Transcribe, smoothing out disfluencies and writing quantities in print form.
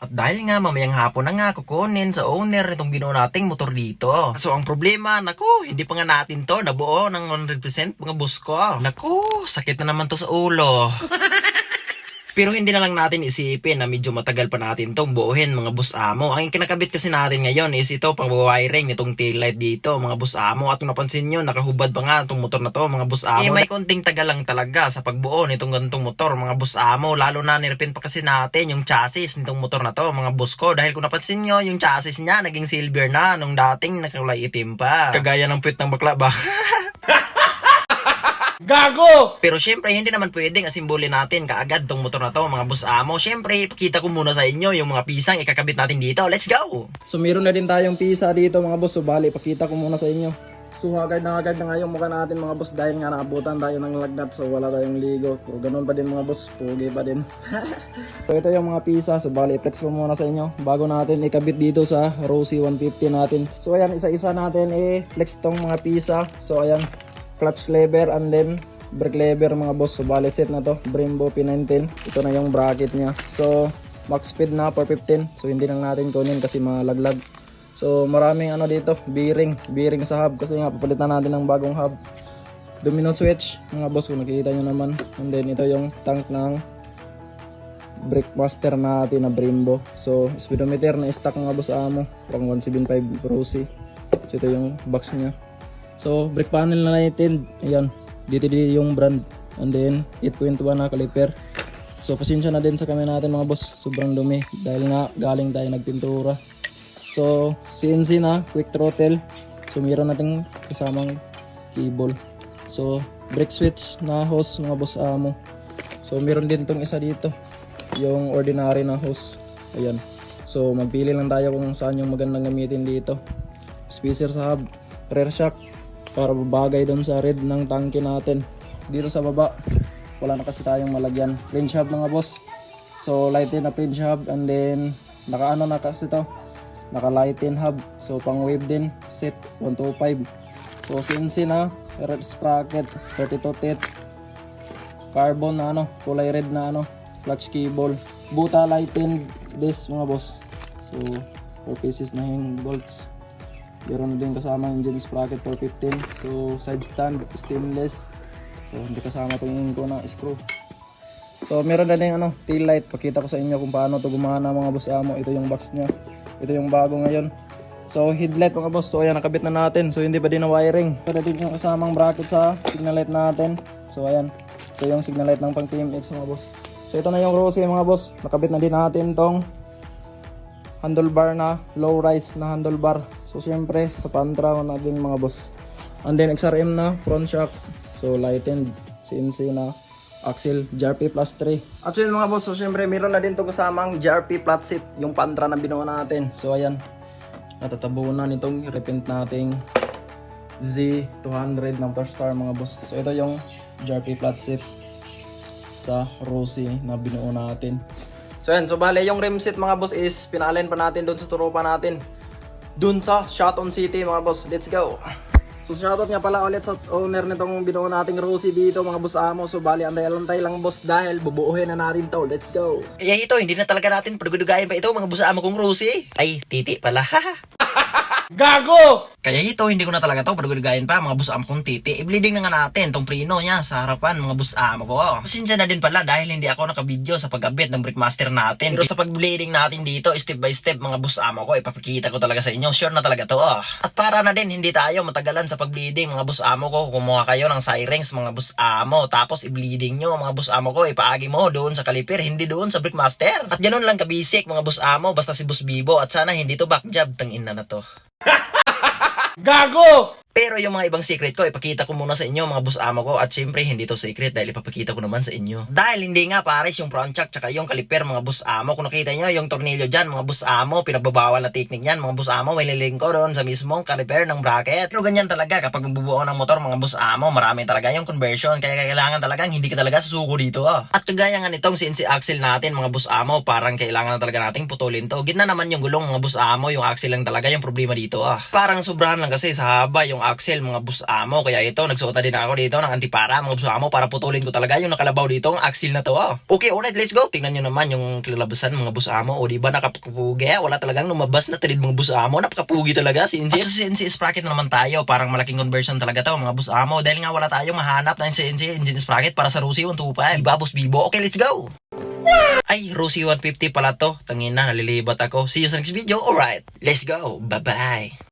At dahil nga mamayang hapon na nga kukunin sa owner nitong binuo nating motor dito. So ang problema, naku, hindi pa nga natin to nabuo ng 100% mga boss ko. Naku, sakit na naman to sa ulo. Pero hindi na lang natin isipin na medyo matagal pa natin tong buuhin mga boss amo. Ang kinakabit kasi natin ngayon is ito pang-wiring nitong taillight dito mga boss amo. At kung napansin nyo, nakahubad pa nga itong motor na to mga boss amo. May konting tagal lang talaga sa pagbuo nitong ganitong motor mga boss amo. Lalo na nirepin pa kasi natin yung chassis nitong motor na to mga boss ko. Dahil kung napansin nyo, yung chassis niya naging silver na nung dating nakulay itim pa. Kagaya ng puwit ng bakla ba? Gago! Pero syempre, hindi naman pwedeng asimbulin natin kaagad tong motor na to, mga boss amo. Syempre, ipakita ko muna sa inyo yung mga pisang ikakabit natin dito. Let's go! So meron na din tayong pisa dito mga boss. So bali, pakita ko muna sa inyo. So hagard na nga yung mukha natin mga boss dahil nga naabutan tayo ng lagnat. So wala tayong ligo. Pero ganun pa din mga boss. Pugi pa din. So ito yung mga pisa. So bali, flex ko muna sa inyo bago natin ikabit dito sa Rosy 150 natin. So ayan, isa-isa natin flex tong mga pisa. So ayan, clutch lever and then brake lever mga boss. So bali set na to, Brembo P19. Ito na yung bracket niya. So max speed na 415. So hindi lang natin kunin kasi malaglag. So maraming dito, bearing sa hub kasi nga papalitan natin ng bagong hub. Domino switch mga boss kung nakikita nyo naman. And then ito yung tank ng brake master natin na Brembo. So speedometer na stock mga boss amo, pang 175 Rosy. So ito yung box niya. So brake panel na natin, ayan, DTD yung brand, and then 8.1 na caliper. So pasensya na din sa kamay natin mga boss, sobrang dumi dahil nga galing tayo nagpintura. So CNC na quick throttle, so meron nating kasamang cable. So brake switch na hose mga boss amo. So meron din tong isa dito, yung ordinary na hose, ayan. So magpili lang tayo kung saan yung magandang gamitin dito. Spacer sa hub, rear shock para babagay doon sa red ng tangke natin. Dito sa baba wala na kasi tayong malagyan. Flange hub mga boss, so lighten na flange hub, and then naka na kasi to, naka lighten hub, so pang wave din, set 125. So CNC na red sprocket 32 teeth, carbon na kulay red na clutch cable, buta lighten disc mga boss. So 4 pieces na yung bolts. Meron na din kasama engine sprocket 415. So side stand stainless. So hindi kasama itong ko na screw. So meron na din tail light. Pakita ko sa inyo kung paano to gumana mga boss amo. Ito yung box nya. Ito yung bago ngayon. So headlight mga boss. So ayan, nakabit na natin. So hindi pa din na wiring. Ito din yung kasamang bracket sa signal light natin. So ayan, ito yung signal light ng pang TMX mga boss. So ito na yung Rosy mga boss. Nakabit na din natin tong handlebar na low rise na handlebar. So syempre sa pantra na din mga boss. And then XRM na front shock. So lightened CNC na axle JRP plus 3. At yun mga boss, so syempre meron na din to kasamang JRP flat seat, yung pantra na binuo natin. So ayan, natatabunan nitong repaint nating Z200 ng Star mga boss. So ito yung JRP flat seat sa Rosy na binuo natin. So yan, so bale yung rim set mga boss is pinaalin pa natin doon sa turupa natin, doon sa Shotton City mga boss. Let's go! So shoutout nga pala ulit sa owner nitong binuo nating Rosy dito mga boss amo. So bali antay-antay lang boss dahil bubuuhin na natin to. Let's go! Kaya ito, hindi na talaga natin padugudugayin pa ito mga boss amo kong Rosy. Ay, titi pala. Gago! Kaya ito, hindi ko na talaga to padugudugayin pa mga boss amo kong titi. I-bleeding na nga natin tong preno niya sa harapan mga boss amo ko. Pasensya na din pala dahil hindi ako nakabidyo sa pagkabit ng Brickmaster natin. Pero sa pag-bleeding natin dito, step by step mga boss amo ko, ipapakita ko talaga sa inyo. Sure na talaga to. At para na din hindi tayo matagalan sa pag-bleeding mga boss amo ko, kumuha kayo ng sirens mga boss amo. Tapos i-bleeding nyo mga boss amo ko, ipaagi mo doon sa kaliper, hindi doon sa Brickmaster. At ganun lang kabisik mga boss amo, basta si Boss Bibo. At sana hindi to backjab, tangina na to. Gago! Pero yung mga ibang secret ko, ipakita ko muna sa inyo mga boss amo ko. At syempre, hindi to secret dahil ipapakita ko naman sa inyo. Dahil hindi nga pares yung front shock tsaka yung caliper mga boss amo. Kung nakita nyo yung tornilyo dyan mga boss amo, pinagbabawal na technique yan mga boss amo. May lilingko doon sa mismong caliper ng bracket. Pero ganyan talaga kapag magbubuo ng motor mga boss amo, marami talaga yung conversion. Kaya kailangan talagang hindi ka talaga susuko dito. At kagaya nga nitong CNC axle natin mga boss amo, parang kailangan na talaga nating putulin to. Gitna naman yung gulong mga boss amo, yung axle lang talaga yung problema dito. Parang sobrahan lang kasi sa haba yung axle mga boss amo. Kaya ito, nagsuota din ako dito ng antipara mga boss amo para putulin ko talaga yung nakalabaw dito ang axle na to. Okay, alright, let's go. Tingnan nyo naman yung kilalabasan mga boss amo. O diba nakapugi? Wala talagang lumabas na thread mga boss amo. Napakapugi talaga si CNC. At sa CNC sprocket na naman tayo. Parang malaking conversion talaga to mga boss amo. Dahil nga wala tayong mahanap ng CNC engine sprocket para sa Rusi 125. Diba boss Bibo? Okay, let's go. Ay, Rusi 150 pala to. Tangina, nalilibat ako. See you sa next video. Alright, let's go. Bye-bye.